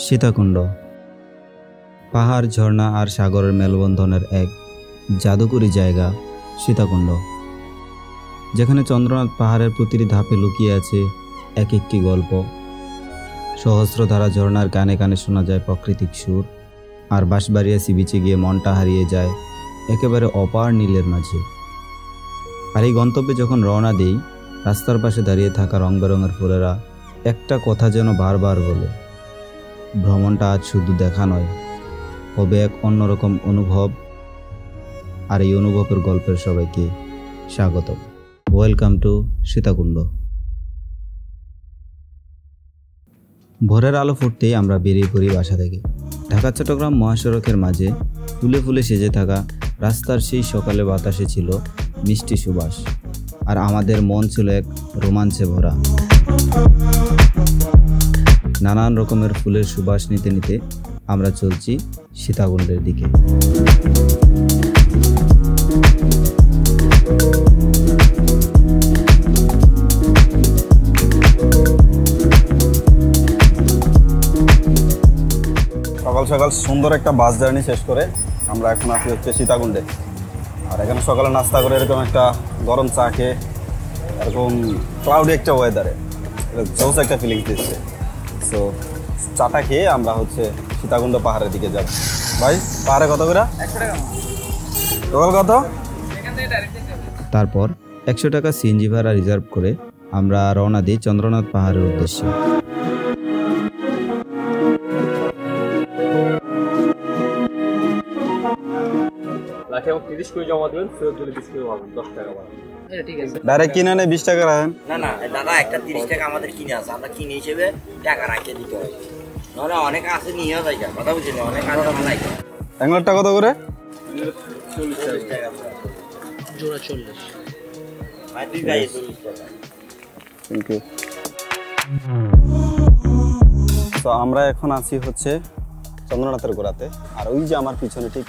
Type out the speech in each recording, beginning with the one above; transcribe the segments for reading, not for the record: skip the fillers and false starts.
সীতাকুণ্ড পাহাড়, ঝর্ণা আর সাগরের মেলবন্ধনের এক জাদুকরী জায়গা সীতাকুণ্ড, যেখানে চন্দ্রনাথ পাহাড়ের প্রতিটি ধাপে লুকিয়ে আছে এক একটি গল্প। সহস্রধারা ঝর্ণার কানে কানে শোনা যায় প্রাকৃতিক সুর, আর বাঁশবাড়িয়া সি বিচে গিয়ে মনটা হারিয়ে যায় একেবারে অপার নীলের মাঝে। আর এই গন্তব্যে যখন রওনা দিই, রাস্তার পাশে দাঁড়িয়ে থাকা রং বেরঙের ফুলেরা একটা কথা যেন বারবার বলে, ভ্রমণটা আজ শুধু দেখা নয়, হবে এক অন্যরকম অনুভব। আর এই অনুভবের গল্পের সবাইকে স্বাগত। Welcome to Sitakunda. ভোরের আলো ফুটতেই আমরা বেরিয়ে পড়ি বাসা থেকে। ঢাকা চট্টগ্রাম মহাসড়কের মাঝে ফুলে ফুলে সেজে থাকা রাস্তার সেই সকালে বাতাসে ছিল মিষ্টি সুবাস, আর আমাদের মন ছিল এক রোমাঞ্চে ভরা। নানান রকমের ফুলের সুবাস নিতে নিতে আমরা চলছি সীতাকুণ্ডের দিকে। সকাল সকাল সুন্দর একটা বাস জার্নি শেষ করে আমরা এখন আছি হচ্ছে সীতাকুণ্ডে। আর এখানে সকালে নাস্তা করে এরকম একটা গরম চা খেয়ে এরকম ক্লাউডি একটা ওয়েদারে জোস একটা ফিলিংস দিচ্ছে। সো চাটা খেয়ে আমরা হচ্ছে সীতাকুণ্ড পাহাড়ের দিকে যাব। ভাই, পাহাড়ে কত করে? 100 টাকা। টোটাল কত? তারপর 100 টাকা সিএনজি ভাড়া রিজার্ভ করে আমরা রওনা দিই চন্দ্রনাথ পাহাড়ের উদ্দেশ্যে। ডাইরেক্ট কিনে নেই 20 টাকা রাখেন। না না দাদা, একটা 30 টাকা আমাদের কিনে আছে, আমরা কিনে হিসেবে টাকা রাখিয়ে দিতে হয়, নাহলে অনেক আছে নিয়ে যায়। কথা বুঝলি, অনেক আছে মালাই। ট্যাংলারটা কত করে? 40 টাকা জোড়া। 40 ভাই, তুই যাই 40 টাকা। Thank you. তো আমরা এখন আছি হচ্ছে চন্দ্রনাথের গোড়াতে, আর ওই যে আমার পিছনে ঠিক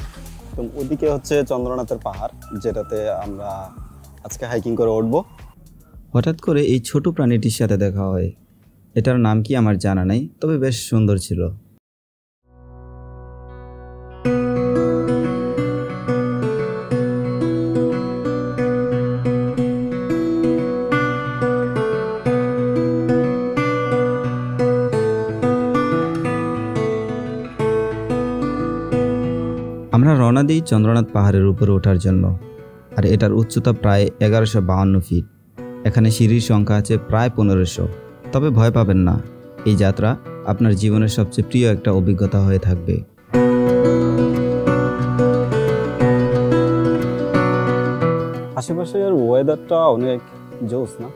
একদম ওদিকে হচ্ছে চন্দ্রনাথের পাহাড়, যেটাতে আমরা আজকে হাইকিং করে উঠবো। হঠাৎ করে এই ছোট প্রাণীটির সাথে দেখা হয়। এটার নাম কি আমার জানা নাই, তবে বেশ সুন্দর ছিল। আমরা রওনা দিই চন্দ্রনাথ পাহাড়ের উপরে ওঠার জন্য, আর এটার উচ্চতা প্রায় 1152 ফিট। এখানে সিঁড়ির সংখ্যা আছে প্রায় 1500। তবে ভয় পাবেন না, এই যাত্রা আপনার জীবনের সবচেয়ে প্রিয় একটা অভিজ্ঞতা হয়ে থাকবে। আশেপাশের ওয়েদারটা অনেক জোস না?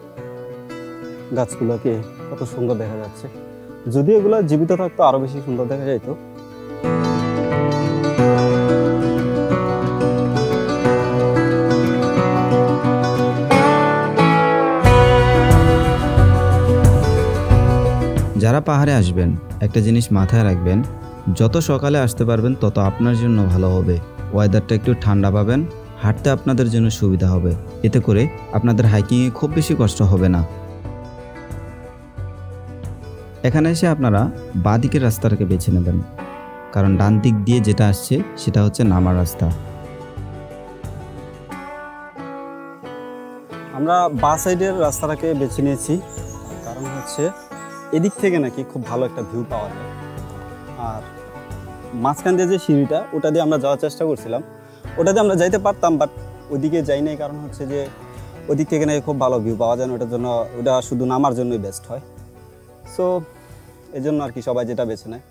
গাছগুলোকে কত সুন্দর দেখা যাচ্ছে। যদি এগুলো জীবিত থাকতো আরো বেশি সুন্দর দেখা যাইতো। যারা পাহাড়ে আসবেন, একটা জিনিস মাথায় রাখবেন, যত সকালে আসতে পারবেন তত আপনার জন্য ভালো হবে। ওয়েদারটা একটু ঠান্ডা পাবেন, হাঁটতে আপনাদের জন্য সুবিধা হবে। এতে করে আপনাদের হাইকিংয়ে খুব বেশি কষ্ট হবে না। এখানে এসে আপনারা বাঁ দিকের রাস্তাটাকে বেছে নেবেন, কারণ ডান দিক দিয়ে যেটা আসছে সেটা হচ্ছে নামার রাস্তা। আমরা বাঁ সাইডের রাস্তাটাকে বেছে নিয়েছি, কারণ হচ্ছে এদিক থেকে নাকি খুব ভালো একটা ভিউ পাওয়া যায়। আর মাঝখান দিয়ে যে সিঁড়িটা, ওটা দিয়ে আমরা যাওয়ার চেষ্টা করছিলাম, ওটাতে আমরা যাইতে পারতাম, বাট ওইদিকে যাই নাই, কারণ হচ্ছে যে ওদিক থেকে নাকি খুব ভালো ভিউ পাওয়া যায় না। ওটার জন্য ওটা শুধু নামার জন্যই বেস্ট হয়। সো এই জন্য আর কি সবাই যেটা বেছে নেয়,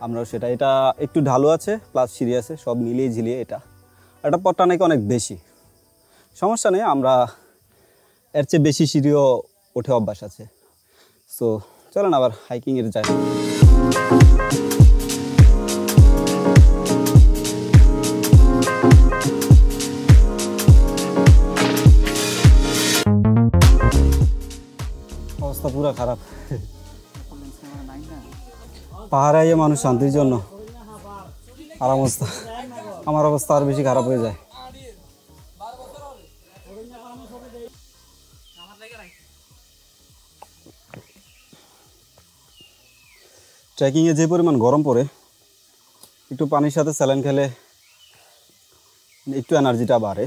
আমরাও সেটা। এটা একটু ঢালু আছে, প্লাস সিঁড়ি আছে, সব মিলিয়ে ঝিলিয়ে এটা পথটা নাকি অনেক বেশি। সমস্যা নেই, আমরা এর চেয়ে বেশি সিঁড়িও ওঠে অভ্যাস আছে। সো চলেন আবার হাইকিংয়ের যাই। অবস্থা পুরো খারাপ। পাহাড়ে আইয়ে মানুষ শান্তির জন্য, আর আমার অবস্থা আর বেশি খারাপ হয়ে যায়। ট্রেকিংয়ে যে পরিমাণ গরম পড়ে, একটু পানির সাথে স্যালাইন খেলে একটু এনার্জিটা বাড়ে।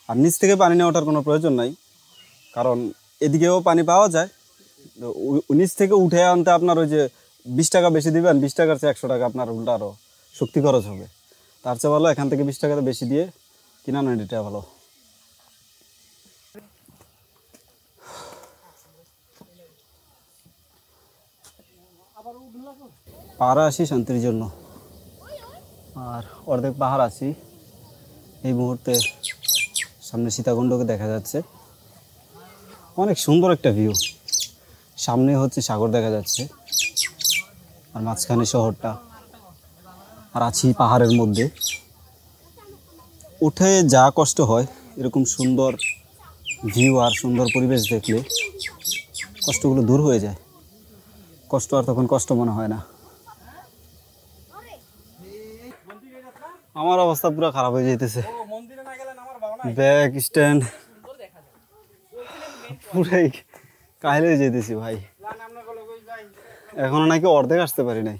আর নিচ থেকে পানি নেওয়াটার কোনো প্রয়োজন নাই, কারণ এদিকেও পানি পাওয়া যায়। নিচ থেকে উঠে আনতে আপনার ওই যে 20 টাকা বেশি দিবেন, 20 টাকার চেয়ে 100 টাকা আপনার উল্টা আরও শক্তি খরচ হবে। তার চেয়ে ভালো এখান থেকে 20 টাকাতে বেশি দিয়ে কিনা নেন, এটা ভালো। পাহাড়ে আসি শান্তির জন্য, আর অর্ধেক পাহাড় আছি। এই মুহূর্তে সামনে সীতাকুণ্ডকে দেখা যাচ্ছে, অনেক সুন্দর একটা ভিউ। সামনে হচ্ছে সাগর দেখা যাচ্ছে, আর মাঝখানে শহরটা, আর আছি পাহাড়ের মধ্যে। উঠে যা কষ্ট হয়, এরকম সুন্দর ভিউ আর সুন্দর পরিবেশ দেখলে কষ্টগুলো দূর হয়ে যায়। কষ্ট আর তখন কষ্ট মনে হয় না। আমার অবস্থা পুরো খারাপ হয়ে যাইতেছে, ব্যাগ স্ট্যান্ড পুরাই কাহিলে যেতেছি ভাই। এখনো নাকি অর্ধেক আসতে পারি নাই।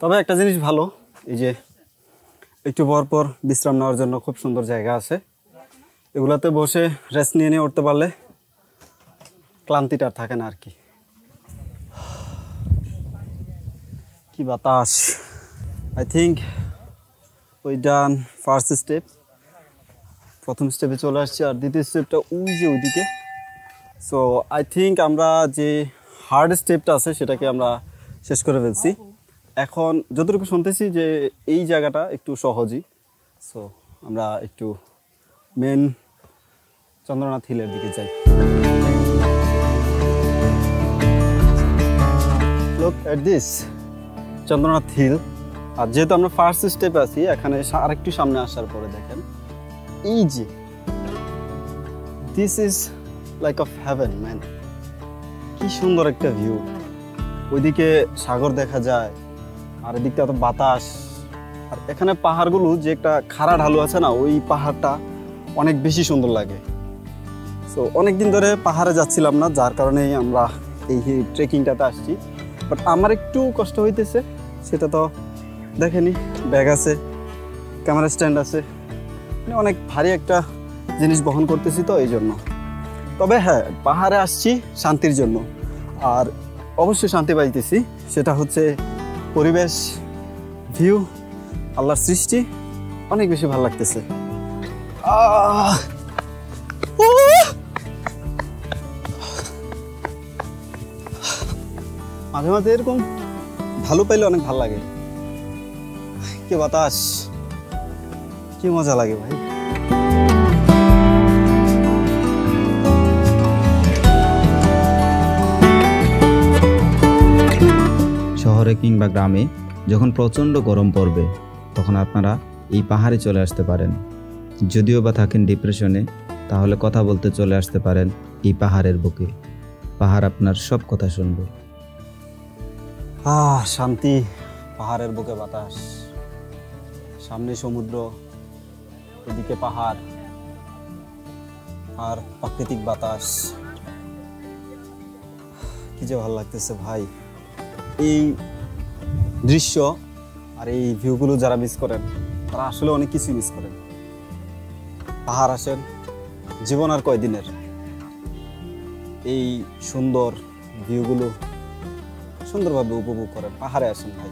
তবে একটা জিনিস ভালো, এই যে একটু পর পর বিশ্রাম নেওয়ার জন্য খুব সুন্দর জায়গা আছে। এগুলাতে বসে রেস্ট নিয়ে নিয়ে উঠতে পারলে ক্লান্তিটা আর থাকে না আর কি। কি বাতাস! আই থিঙ্ক ওই ডান ফার্স্ট স্টেপ, প্রথম স্টেপে চলে আসছি, আর দ্বিতীয় স্টেপটা ওই যে ওইদিকে। সো আই থিঙ্ক আমরা যে হার্ড স্টেপটা আছে সেটাকে আমরা শেষ করে ফেলছি। এখন যতটুকু শুনতেছি যে এই জায়গাটা একটু সহজই। সো আমরা একটু মেন চন্দ্রনাথ হিলের দিকে যাই। Look at this Chandranath hill. আর যেহেতু আমরা ফার্স্ট স্টেপে আছি, এখানে আরেকটু সামনে আসার পরে দেখেন এই যে this is like of haven man. কি সুন্দর একটা ভিউ, ওইদিকে সাগর দেখা যায়, আর এদিকটা তো বাতাস। আর এখানে পাহাড়গুলো যে একটা খাড়া ঢালু আছে না, ওই পাহাড়টা অনেক বেশি সুন্দর লাগে। সো অনেকদিন ধরে পাহাড়ে যাচ্ছিলাম না, যার কারণেই আমরা এই ট্রেকিংটাতে আসছি। বাট আমার একটু কষ্ট হইতেছে, সেটা তো দেখেনি, ব্যাগ আছে, ক্যামেরা স্ট্যান্ড আছে, অনেক ভারী একটা জিনিস বহন করতেছি তো এই জন্য। তবে হ্যাঁ, পাহাড়ে আসছি শান্তির জন্য, আর অবশ্যই শান্তি পাইতেছি। সেটা হচ্ছে পরিবেশ, ভিউ, আল্লাহর সৃষ্টি, অনেক বেশি ভালো লাগতেছে। মাঝে মাঝে এরকম ভালো পাইলে অনেক ভালো লাগে। কি বাতাস, কি মজা লাগে ভাই। শহরে কিংবা গ্রামে যখন প্রচণ্ড গরম পড়বে, তখন আপনারা এই পাহাড়ে চলে আসতে পারেন। যদিও বা থাকেন ডিপ্রেশনে, তাহলে কথা বলতে চলে আসতে পারেন এই পাহাড়ের বুকে। পাহাড় আপনার সব কথা শুনবে। শান্তি, পাহাড়ের বুকে বাতাস, সামনে সমুদ্র, এদিকে পাহাড়, আর প্রাকৃতিক বাতাস। কি যে ভালো লাগতেছে ভাই। এই দৃশ্য আর এই ভিউগুলো যারা মিস করেন, তারা আসলে অনেক কিছু মিস করেন। পাহাড় আসেন, জীবন আর কয়দিনের, এই সুন্দর ভিউগুলো সুন্দরভাবে উপভোগ করেন। পাহাড়ে আসেন ভাই।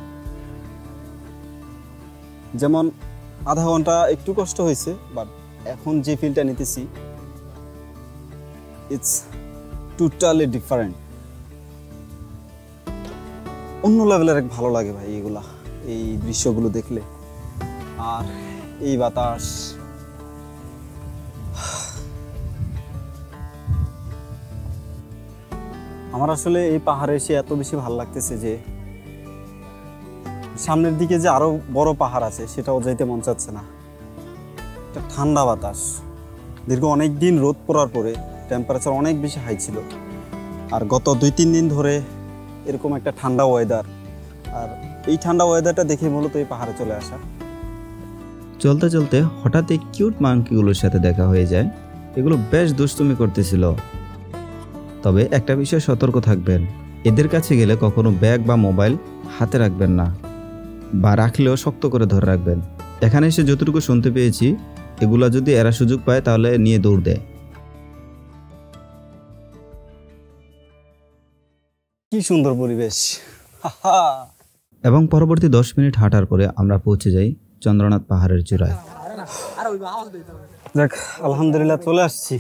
যেমন আধা ঘন্টা একটু কষ্ট হয়েছে, বাট এখন যে ফিলটা নিতেছি, ইটস টোটালি ডিফারেন্ট। অন্য লেভেলের এক ভালো লাগে ভাই এগুলা, এই দৃশ্যগুলো দেখলে। আর এই বাতাস, আমার আসলে এই পাহাড়ে এসে এত বেশি ভালো লাগতেছে যে সামনের দিকে যে আরো বড় পাহাড় আছে সেটাও যাইতে মন চাচ্ছে না। একটা ঠান্ডা বাতাস, দীর্ঘ অনেক দিন রোদ পড়ার পরে টেম্পারেচার অনেক বেশি হাই ছিল, আর গত 2-3 দিন ধরে এরকম একটা ঠান্ডা ওয়েদার। আর এই ঠান্ডা ওয়েদারটা দেখে মূলত এই পাহাড়ে চলে আসা। চলতে চলতে হঠাৎ এই কিউট মাংকিগুলোর সাথে দেখা হয়ে যায়। এগুলো বেশ দুষ্টুমি করতেছিল। তবে একটা বিষয় সতর্ক থাকবেন, এদের কাছে গেলে কখনো ব্যাগ বা মোবাইল হাতে রাখবেন না, বা রাখলেও শক্ত করে ধরে রাখবেন। এখানে এসে যতটুকু শুনতে পেয়েছি, এগুলা যদি এরা সুযোগ পায় তাহলে নিয়ে দৌড় দেয়। কি সুন্দর পরিবেশ। এবং পরবর্তী 10 মিনিট হাঁটার পরে আমরা পৌঁছে যাই চন্দ্রনাথ পাহাড়ের চূড়ায়। দেখ, আলহামদুলিল্লাহ চলে আসছি।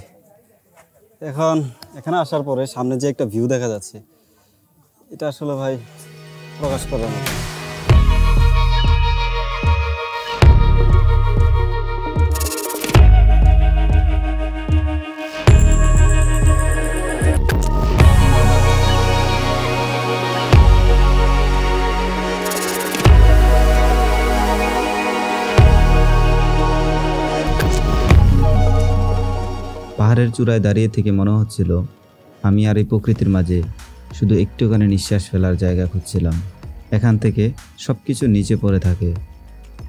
এখন এখানে আসার পরে সামনে যে একটা ভিউ দেখা যাচ্ছে, এটা আসলে ভাই প্রকাশ করার মতো। পাহাড়ের চূড়ায় দাঁড়িয়ে থেকে মনে হচ্ছিল আমি আর এই প্রকৃতির মাঝে শুধু একটুখানি নিঃশ্বাস ফেলার জায়গা খুঁজছিলাম। এখান থেকে সব কিছু নিচে পড়ে থাকে,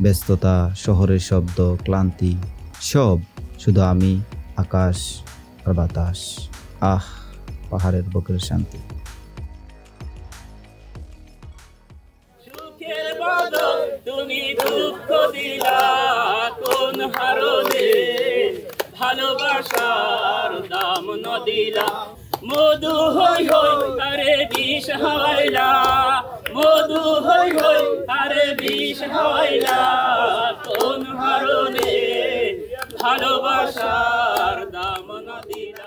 ব্যস্ততা, শহরের শব্দ, ক্লান্তি, সব শুধু আমি, আকাশ আর বাতাস। আহ, পাহাড়ের বুকের শান্তি। তুমি দুঃখ দিলা কোন হারণে, ভালোবাসার দাম নদিলা, মধু হই হই আরে বিষ হইলা, মধু হই হই আরে বিষ হইলা, কোন হারণে ভালোবাসার দাম নদিলা।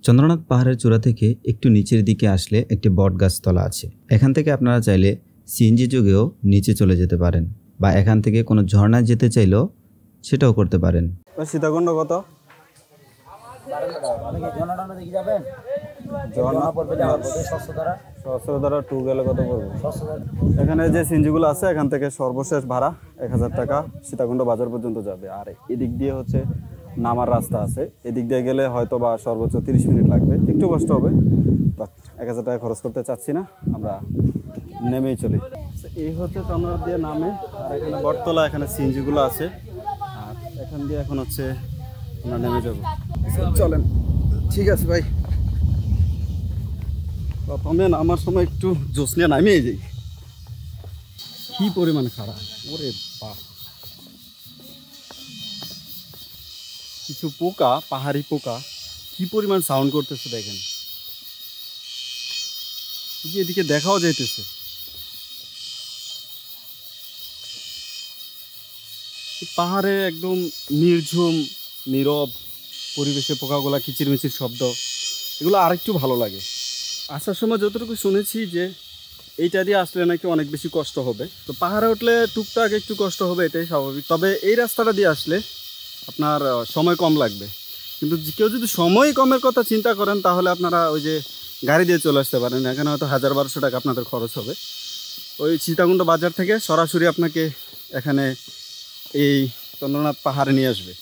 চন্দ্রনাথ পাহাড়ের চূড়া থেকে একটু নিচের দিকে আসলে একটি বট গাছতলা আছে। এখান থেকে আপনারা চাইলে সিএনজি যোগেও নিচে চলে যেতে পারেন, বা এখান থেকে কোনো ঝর্ণায় যেতে চাইলেও সেটাও করতে পারেন। সীতাকুণ্ড কত? সহস্রধারা 2 গেলে কত পড়বে? এখানে যে সিএনজিগুলো আছে এখান থেকে সর্বশেষ ভাড়া 1000 টাকা সীতাকুণ্ড বাজার পর্যন্ত যাবে। আর এদিক দিয়ে হচ্ছে নামার রাস্তা আছে, এদিক দিয়ে গেলে হয়তো বা সর্বোচ্চ 30 মিনিট লাগবে, একটু কষ্ট হবে, বাট 1000 টাকা খরচ করতে চাচ্ছি না, আমরা নেমেই চলি। এই হচ্ছে চন্দ্রনাথ দিয়ে নামে, আর এখানে বটতলা, এখানে সিএনজিগুলো আছে, আর এখান দিয়ে এখন হচ্ছে আমরা নেমে যাব। চলেন, ঠিক আছে ভাই। প্রথমে নামার সময় একটু জোশ নিয়ে নামিয়ে যাই। কি পরিমাণ খারাপ, ওরে বাহ! কিছু পোকা, পাহাড়ি পোকা কি পরিমাণ সাউন্ড করতেছে দেখেন, এদিকে দেখাও যাইতেছে। পাহাড়ে একদম নির্ঝুম নীরব পরিবেশে পোকাগুলা কিচিরমিচির শব্দ, এগুলো আরেকটু ভালো লাগে। আসার সময় যতটুকু শুনেছি যে এইটা দিয়ে আসলে নাকি অনেক বেশি কষ্ট হবে, তো পাহাড়ে উঠলে টুকটাক একটু কষ্ট হবে, এটাই স্বাভাবিক। তবে এই রাস্তাটা দিয়ে আসলে আপনার সময় কম লাগবে। কিন্তু কেউ যদি সময় কমের কথা চিন্তা করেন তাহলে আপনারা ওই যে গাড়ি দিয়ে চলে আসতে পারেন। এখানে হয়তো 1000-1200 টাকা আপনাদের খরচ হবে। ওই সীতাকুণ্ড বাজার থেকে সরাসরি আপনাকে এখানে এই চন্দ্রনাথ পাহাড়ে নিয়ে আসবে।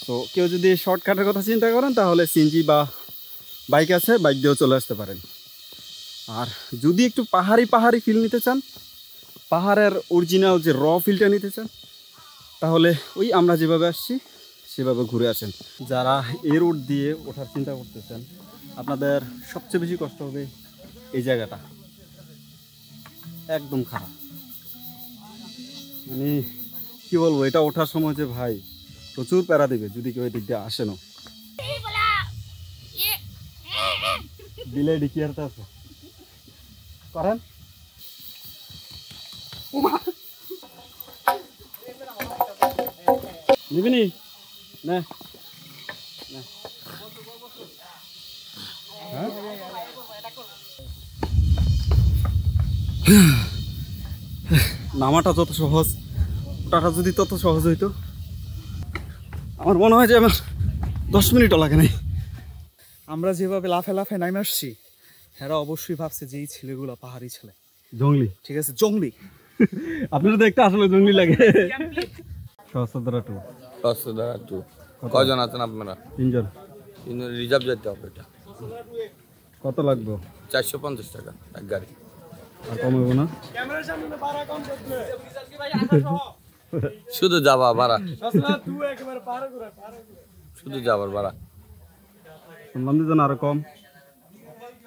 তো কেউ যদি শর্টকাটের কথা চিন্তা করেন তাহলে সিএনজি বা বাইক আছে, বাইক দিয়েও চলে আসতে পারেন। আর যদি একটু পাহাড়ি ফিল নিতে চান, পাহাড়ের অরিজিনাল যে র ফিলটা নিতে চান, তাহলে ওই আমরা যেভাবে আসছি সেভাবে ঘুরে আসেন। যারা এই রোড দিয়ে ওঠার চিন্তা করতেছেন, আপনাদের সবচেয়ে বেশি কষ্ট হবে এই জায়গাটা, একদম খারাপ। মানে কি বলবো, এটা ওঠার সময় যে ভাই প্রচুর প্যারা দিবে যদি কেউ এদিক দিয়ে আসে না। দিলে ডিকি আর আছে করেন। নিবিনি না? নামাটা যত সহজ, ওটাটা যদি তত সহজ হইতো, আমার মনে হয় যে আমার 10 মিনিটও লাগে নাই। আমরা যেভাবে লাফে লাফে নামে আসছি, এরা অবশ্যই ভাবছে যে এই ছেলেগুলো পাহাড়ি ছেলে, জঙ্গলি। ঠিক আছে, জঙ্গলি। আপনারা দেখতে আসলে জঙ্গলি লাগে। সহস্রধারা 2। সহস্রধারা 2 কজন আছেন আপনারা? 3 জন। রিজার্ভ যেতে হবে। এটা কত লাগবে? 450 টাকা এক গাড়ি। আর কম হবে না? শুধু যাবা ভাড়া, শুধু যাবার ভাড়া। শুনলাম যে আরো কম,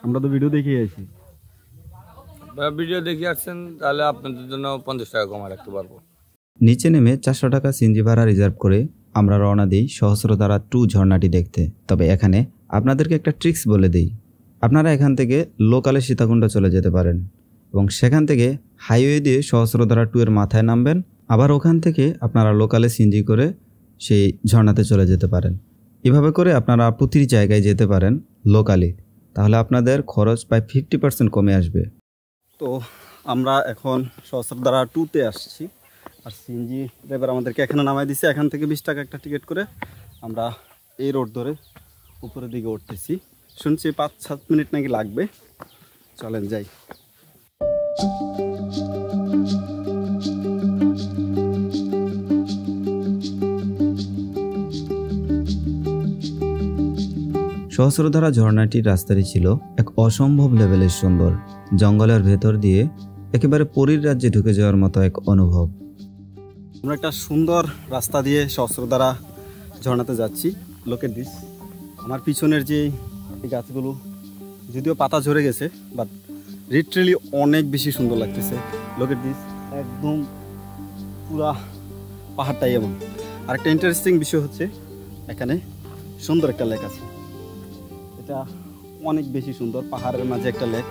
আমরা তো ভিডিও দেখে আইছি। ভাইয়া ভিডিও দেখে আসছেন তাহলে আপনাদের জন্য 50 টাকা কমা রাখতে পারবো। নিচে নেমে 400 টাকা সিএনজি ভাড়া রিজার্ভ করে আমরা রওনা দিই সহস্রধারা 2 ঝর্ণাটি দেখতে। তবে এখানে আপনাদেরকে একটা ট্রিক্স বলে দিই, আপনারা এখান থেকে লোকালে সীতাকুণ্ড চলে যেতে পারেন এবং সেখান থেকে হাইওয়ে দিয়ে সহস্রধারা 2 এর মাথায় নামবেন, আবার ওখান থেকে আপনারা লোকালে সিএনজি করে সেই ঝর্ণাতে চলে যেতে পারেন। এভাবে করে আপনারা প্রতিটি জায়গায় যেতে পারেন লোকালি, তাহলে আপনাদের খরচ প্রায় 50% কমে আসবে। তো আমরা এখন সহস্রধারা 2-তে আসছি, আর সিএনজি ড্রাইভার আমাদেরকে এখানে নামাই দিছে। এখান থেকে 20 টাকা একটা টিকিট করে আমরা এই রোড ধরে উপরের দিকে উঠতেছি। শুনছি 5-7 মিনিট নাকি লাগবে, চলেন যাই। সহস্রধারা ঝর্ণাটির রাস্তাটি ছিল এক অসম্ভব লেভেলের সুন্দর, জঙ্গলের ভেতর দিয়ে একেবারে পরীর রাজ্যে ঢুকে যাওয়ার মতো এক অনুভব। আমরা একটা সুন্দর রাস্তা দিয়ে সহস্রধারা ঝর্ণাতে যাচ্ছি। লোকের দিস আমার পিছনের যে এই গাছগুলো যদিও পাতা ঝরে গেছে, বাট লিটারেলি অনেক বেশি সুন্দর লাগতেছে। লোকের দিস একদম পুরা পাহাড়টাই এমন। আরেকটা ইন্টারেস্টিং বিষয় হচ্ছে এখানে সুন্দর একটা লেক আছে, এটা অনেক বেশি সুন্দর, পাহাড়ের মাঝে একটা লেক।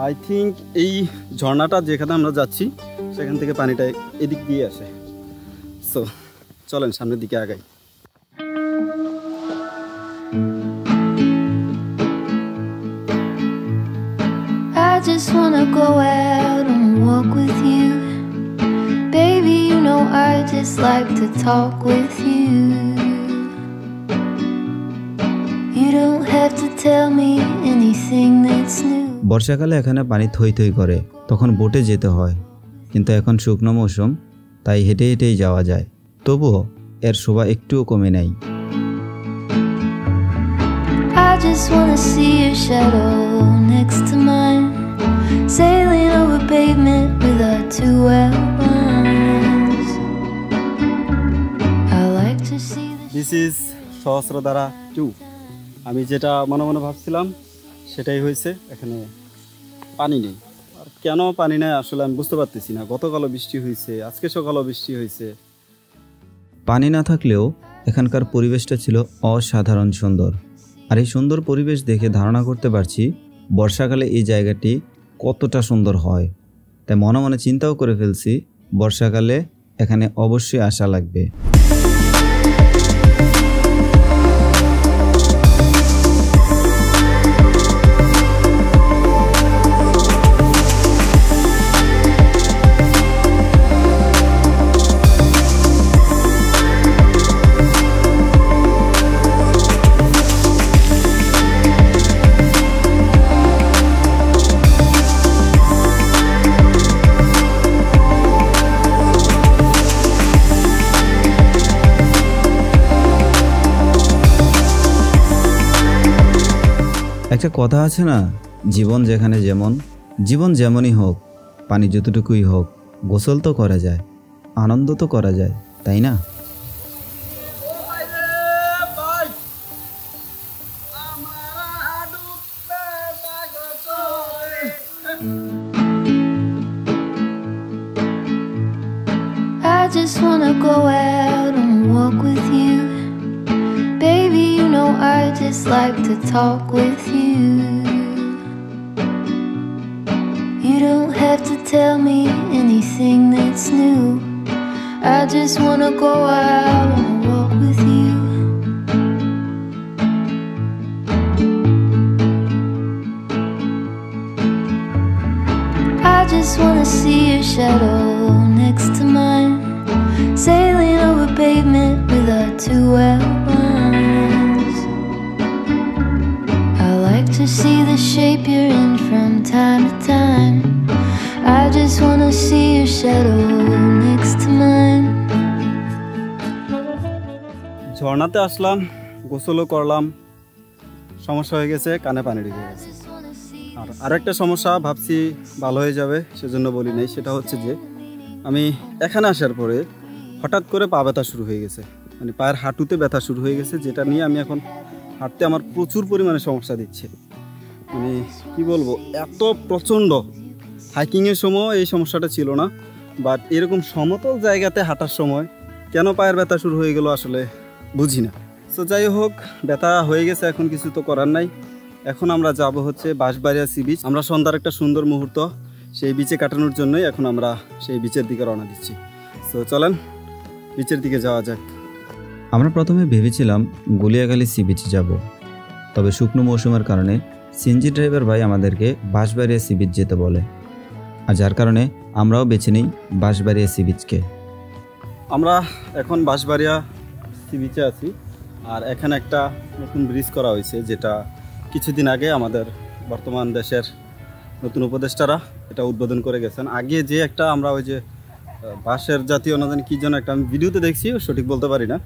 আই থিঙ্ক এই ঝর্ণাটা যেখানে আমরা যাচ্ছি সেখান থেকে পানিটা এদিক দিয়ে আসে। সো চলেন সামনের দিকে আগাই। I just wanna go out and walk with you, baby, you know I just like to talk with you. You don't have to tell me anything that's new. বর্ষাকালে এখানে পানি থই থই করে, তখন বোটে যেতে হয়, কিন্তু এখন শুকনো মৌসুম, তাই হেঁটে হেঁটেই যাওয়া যায়। তবুও এর শোভা একটুও কমে নাই। I just wanna see your shadow next to mine, sailing over pavement with our 2 outlines. I like to see the this is Sahastradhara 2। আমি যেটা মনে মনে ভাবছিলাম সেটাই হয়েছে, এখানে পানি নেই। আর কেন পানি নেই আসলে আমি বুঝতে পারতেছি না। গতকালও বৃষ্টি হয়েছে, আজকে সকালও বৃষ্টি হয়েছে। পানি না থাকলেও এখানকার পরিবেশটা ছিল অসাধারণ সুন্দর। আর এই সুন্দর পরিবেশ দেখে ধারণা করতে পারছি বর্ষাকালে এই জায়গাটি কতটা সুন্দর হয়। তাই মনে মনে চিন্তাও করে ফেলছি বর্ষাকালে এখানে অবশ্যই আসা লাগবে। একটা কথা আছে না, জীবন যেখানে যেমন, জীবন যেমনই হোক, পানি যতটুকুই হোক, গোসল তো করা যায়, আনন্দ তো করা যায়, তাই না? I just wanna go out and walk with you, baby, you know I just like to talk with you. You don't have to tell me anything that's new. I just wanna go out and walk with you. I just wanna see your shadow next to mine, sailing over pavement with our 2 outlines. I like to see the shape you're in from time to time. I just wanna see your shadow next to mine. ঝর্ণাতে আসলাম, গোসলও করলাম, সমস্যা হয়ে গেছে, কানে পানি ঢুকে গেছে। আর আরেকটা সমস্যা ভাবছি ভালো হয়ে যাবে, সেজন্য বলি নাই। সেটা হচ্ছে যে আমি এখানে আসার পরে হঠাৎ করে পা ব্যথা শুরু হয়ে গেছে, মানে পায়ের হাঁটুতে ব্যথা শুরু হয়ে গেছে, যেটা নিয়ে আমি এখন হাঁটতে আমার প্রচুর পরিমাণে সমস্যা দিচ্ছে। মানে কি বলবো, এত প্রচণ্ড হাইকিংয়ের সময় এই সমস্যাটা ছিল না, বাট এরকম সমতল জায়গাতে হাঁটার সময় কেন পায়ের ব্যথা শুরু হয়ে গেল আসলে বুঝি না। সো যাই হোক, ব্যথা হয়ে গেছে, এখন কিছু তো করার নাই। এখন আমরা যাব হচ্ছে বাঁশবাড়িয়া সি বিচ। আমরা সন্ধ্যার একটা সুন্দর মুহূর্ত সেই বিচে কাটানোর জন্যই এখন আমরা সেই বিচের দিকে রওনা দিচ্ছি। সো চলেন বিচের দিকে যাওয়া যাক। আমরা প্রথমে ভেবেছিলাম গুলিয়াখালী সি বিচে যাব, তবে শুকনো মৌসুমের কারণে সিএনজি ড্রাইভার ভাই আমাদেরকে বাঁশবাড়িয়া সি বিচ যেতে বলে, আর যার কারণে আমরাও বেছে নিই বাঁশবাড়িয়া সি বিচকে। আমরা এখন বাঁশবাড়িয়া সি বিচে আছি, আর এখানে একটা নতুন ব্রিজ করা হয়েছে, যেটা কিছুদিন আগে আমাদের বর্তমান দেশের নতুন উপদেষ্টারা এটা উদ্বোধন করে গেছেন। আগে যে একটা আমরা ওই যে বাঁশের জাতীয় না জানি কী যেন একটা আমি ভিডিওতে দেখছি, সঠিক বলতে পারি না,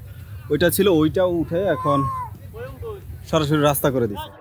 ওইটা ছিল, ওইটাও উঠে এখন সরাসরি রাস্তা করে দিচ্ছে।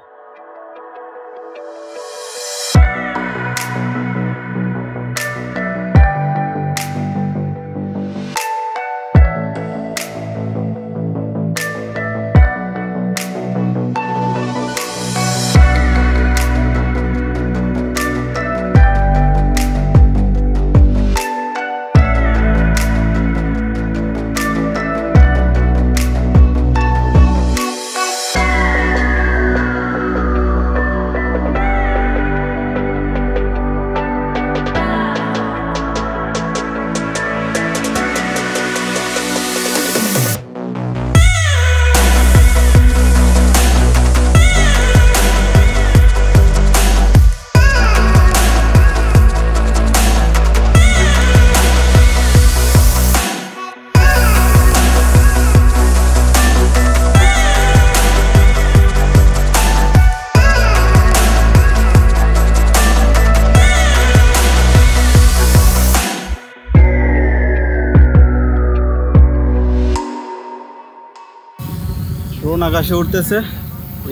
ড্রোন আকাশে উঠতেছে।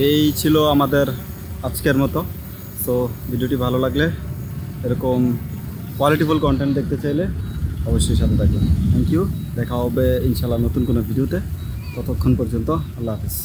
এই ছিল আমাদের আজকের মতো। সো ভিডিওটি ভালো লাগলে, এরকম কোয়ালিটিফুল কন্টেন্ট দেখতে চাইলে অবশ্যই সাথে থাকবেন। থ্যাংক ইউ, দেখা হবে ইনশাল্লাহ নতুন কোনো ভিডিওতে। ততক্ষণ পর্যন্ত আল্লাহ হাফিজ।